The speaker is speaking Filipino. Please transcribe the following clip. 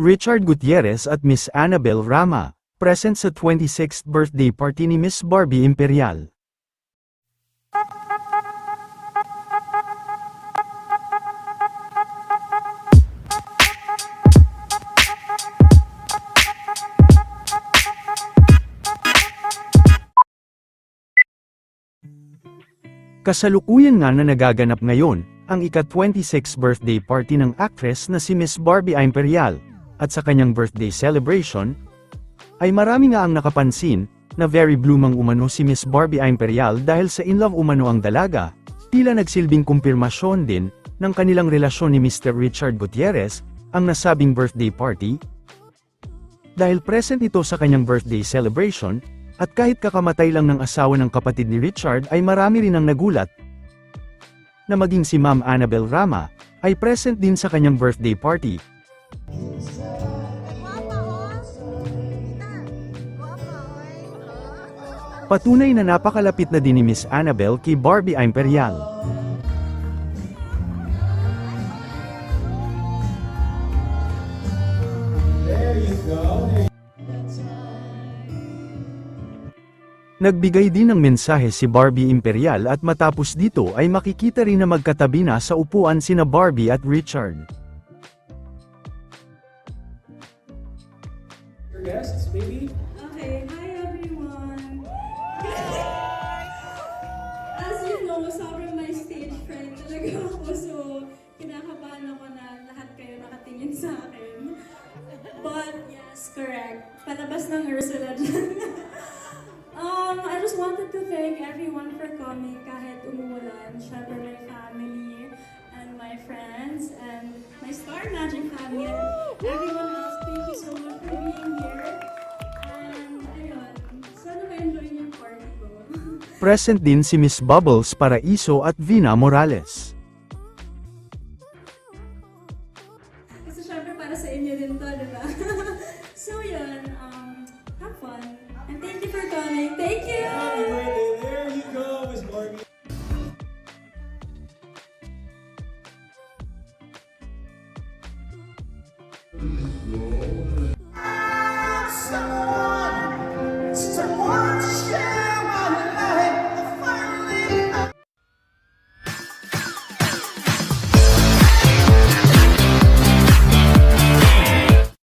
Richard Gutierrez at Miss Annabel Rama, present sa 26th birthday party ni Miss Barbie Imperial. Kasalukuyan nga na nagaganap ngayon, ang ika-26th birthday party ng actress na si Miss Barbie Imperial, at sa kanyang birthday celebration, ay marami nga ang nakapansin, na very bloomang umano si Miss Barbie Imperial dahil sa inlove umano ang dalaga, tila nagsilbing kumpirmasyon din, ng kanilang relasyon ni Mr. Richard Gutierrez, ang nasabing birthday party. Dahil present ito sa kanyang birthday celebration, at kahit kakamatay lang ng asawa ng kapatid ni Richard ay marami rin ang nagulat na maging si Ma'am Annabel Rama ay present din sa kanyang birthday party. Patunay na napakalapit na din ni Miss Annabel kay Barbie Imperial. There you go. Nagbigay din ng mensahe si Barbie Imperial at matapos dito ay makikita rin na magkatabi na sa upuan sina Barbie at Richard. Your guests, baby? Okay, hi everyone! As you know, sobrang may stage fright talaga ako, so kinakabahan ako na lahat kayo nakatingin sa akin. But yes, correct. Palabas ng Ursula dyan. I just wanted to thank everyone for coming kahit umuulan. Syempre my family and my friends and my Star Magic family and everyone else. Thank you so much for being here. And ayun, sana ma-enjoy niyo yung party ko. Present din si Miss Bubbles Paraiso at Vina Morales.